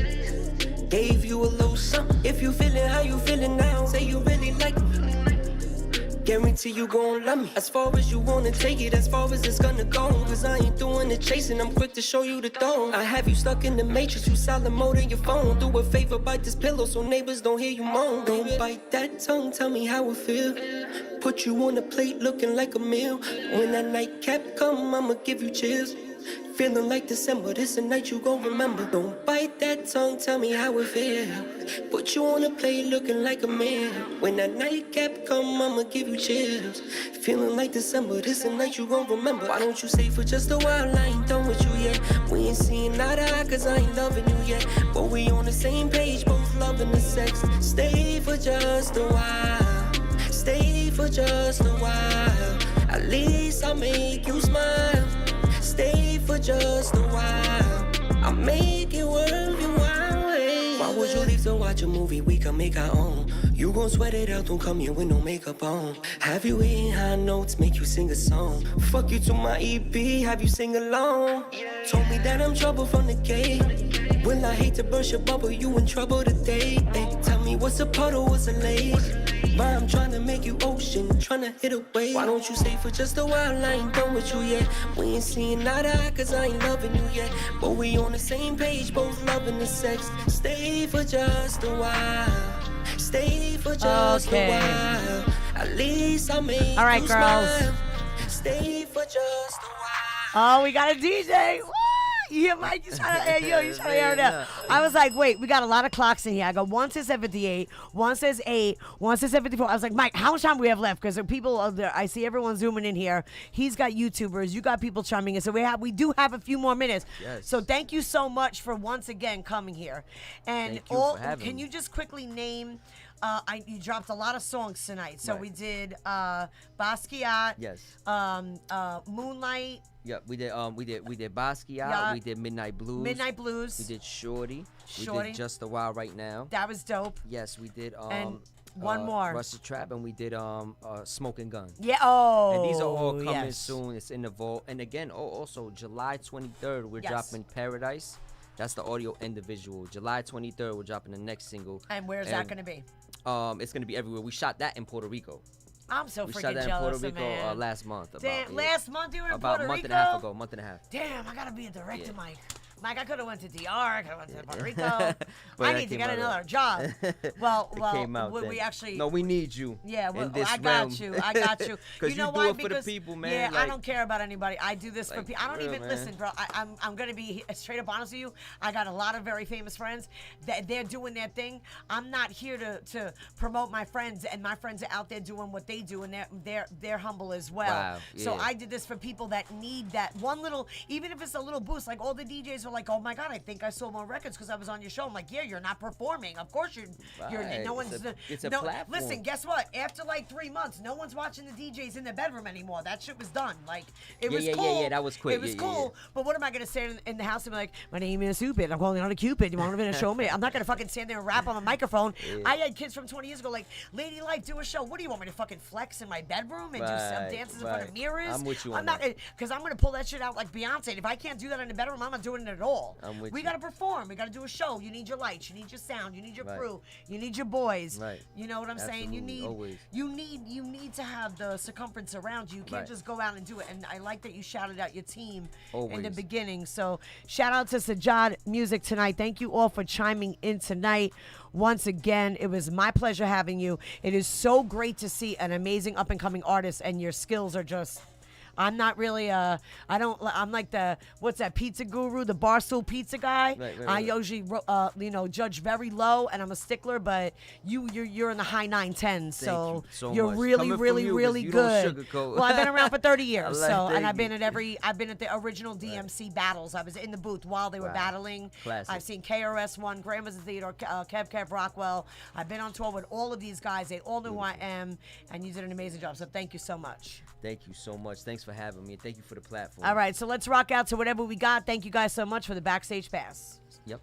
Gave you a little something. If you feeling how you feeling now, say you really like me. Guarantee you gon' love me. As far as you wanna take it, as far as it's gonna go. Cause I ain't doing the chasing, I'm quick to show you the throne. I have you stuck in the matrix, you silent mode in your phone. Do a favor, bite this pillow so neighbors don't hear you moan. Don't bite that tongue, tell me how it feel. Put you on a plate looking like a meal. When that nightcap come, I'ma give you chills. Feeling like December, this a night you gon' remember. Don't bite that tongue, tell me how it feel. Put you on a plate looking like a meal. When that nightcap come, I'ma give you chills. Feeling like December, this a night you gon' remember. Why don't you stay for just a while? I ain't done with you yet. We ain't seeing eye to eye, cause I ain't loving you yet. But we on the same page, both loving the sex. Stay for just a while. Stay for just a while. At least I'll make you smile. Stay for just a while. I'll make it worth your while. Hey. Why would you leave to watch a movie? We can make our own. You gon' sweat it out, don't come here with no makeup on. Have you eating high notes, make you sing a song. Fuck you to my EP, have you sing along. Told me that I'm trouble from the gate. Well, I hate to burst your bubble, you in trouble today. Ay, tell me what's a puddle, what's a lake? Why I'm tryna make you ocean, tryna hit a wave. Why don't you stay for just a while? I ain't done with you yet. We ain't seeing eye to eye, cause I ain't loving you yet. But we on the same page, both loving the sex. Stay for just a while. Stay for just a while. At least I make All right, you girls. smile. Stay for just a while. Oh, we got a DJ. Woo! You hear Mike? He's trying to air it up. I was like, wait, we got a lot of clocks in here. I go, one says 7:58, one says 8, one says 7:54. I was like, Mike, how much time do we have left? Because people are there. I see everyone zooming in here. He's got YouTubers. You got people chiming in. So we do have a few more minutes. Yes. So thank you so much for once again coming here. And Thank you for having can me. you just quickly name? You dropped a lot of songs tonight. So Right. we did Basquiat. Yes. Moonlight. Yeah, we did Basquiat, Yeah. we did Midnight Blues. Midnight Blues. We did Shorty. We Shorty. did Just a While Right Now. That was dope. Yes, we did And One more. Rusted Trap, and we did Smoking Gun. Yeah. Oh. And these are all coming yes. soon. It's in the vault. And again, also July 23rd, we're Yes. dropping Paradise. That's the audio and the visual. July 23rd, we're dropping the next single. And where's that going to be? It's gonna be everywhere. We shot that in Puerto Rico. I'm so We freaking shot that in jealous, Puerto Rico man. last month. Damn, last month you were in about Puerto a month Rico? and a half ago. Month and a half. Damn, I gotta be a director, Yeah. Mike. Mike, I could have went to DR. I could have went to Puerto Rico. But I that need to came get out another right. job. Well, It came out we then. actually. No, we need you. Yeah, well, in this I got realm. you. I got you. Because You know do why? it for the Because people, man. yeah, I like- don't care about anybody. I do this for like, people. I don't real, even man. listen, bro. I'm gonna be straight up honest with you. I got a lot of very famous friends that they're doing their thing. I'm not here to promote my friends, and my friends are out there doing what they do, and they're humble as well. Wow, So yeah. I did this for people that need that one little, even if it's a little boost. Like all the DJs are like, "Oh my God, I think I sold more records because I was on your show." I'm like, "Yeah, you're not performing. Of course you're Right. no one's It's a no, platform. Listen, guess what? After like 3 months, no one's watching the DJs in their bedroom anymore. That shit was done. Like it Yeah, was yeah, yeah, cool. yeah, that was quick. It was Yeah, yeah, cool. yeah. But what am I gonna say in the house and be like, "My name is Cupid. I'm calling out a Cupid. You want to show me?" I'm not gonna fucking stand there and rap on a microphone. I had kids from 20 years ago like, "Ladylife, do a show." What do you want me to fucking flex in my bedroom and do some Right, dances in front of right. mirrors? I'm with you on I'm not that. because I'm gonna pull that shit out like Beyonce. And if I can't do that in the bedroom, I'm not doing it at all. I'm with we you. gotta perform. We gotta do a show. You need your lights. You need your sound. You need your Right. crew. You need your boys. Right. You know what I'm saying? You Absolutely, need always. you need to have the circumference around you. You can't Right. just go out and do it. And I like that you shouted out your team in the Always. beginning. So shout out to Sajjad Music tonight. Thank you all for chiming in tonight. Once again, it was my pleasure having you. It is so great to see an amazing up and coming artist, and your skills are just. I'm not really I'm like the what's that pizza guru, the Barstool pizza guy. Right, I right. usually judge very low, and I'm a stickler, but you're in the high 9-10s, so, you so you're much. really Coming from really you, 'cause really you don't good. sugarcoat. Well, I've been around for 30 years, I like so and that. I've been at the original DMC battles. I was in the booth while they were Wow. battling. Classic. I've seen KRS-One, Grandma's Theater, Kev Rockwell. I've been on tour with all of these guys. They all knew who I am, and you did an amazing job. So thank you so much. Thank you so much. Thanks for having me. Thank you for the platform. All right, so let's rock out to whatever we got. Thank you guys so much for the Backstage Pass. Yep.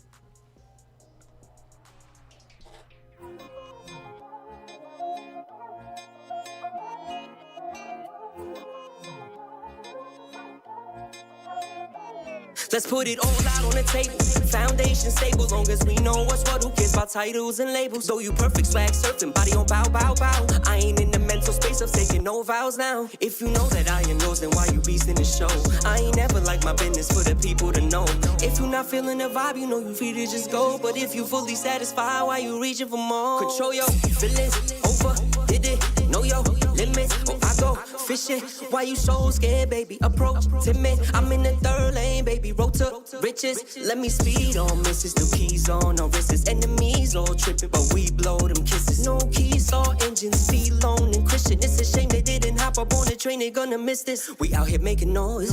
Let's put it all out on the table. Foundation stable, long as we know what's what. Who cares about titles and labels? So you perfect swag surfing, body on bow, bow, bow. I ain't in the mental space of taking no vows now. If you know that I am yours, then why you beasting the show? I ain't never like my business for the people to know. If you not feeling the vibe, you know you free to just go. But if you fully satisfied, why you reaching for more? Control your feelings, over, did it, know your limits. Oh, I go fishing, why you so scared, baby? Approach timid, I'm in the third lane, baby. Road to riches, let me speed on misses. The keys on our wrists, enemies all tripping, but we blow them kisses. No keys, all engines, feet lone and Christian. It's a shame they didn't hop up on the train, they gonna miss this. We out here making noise,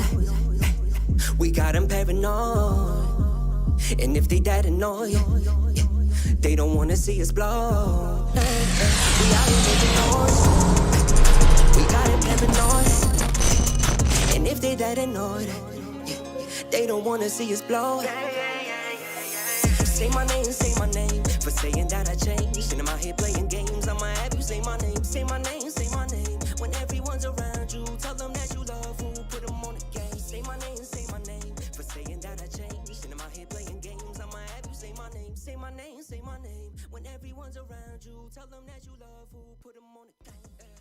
we got them paranoid. And if they that annoyed, they don't wanna see us blow. We out here making noise, we got them paranoid. And if they that annoyed, they don't wanna see us blow. Say my name, for saying that I changed. And I'm out here playing games, I'ma have you say my name. Say my name, say my name. When everyone's around you, tell them that you love who put them on the game. Say my name, for saying that I changed. And I'm out here playing games, I'ma have you say my name. Say my name, say my name. When everyone's around you, tell them that you love who put them on the game.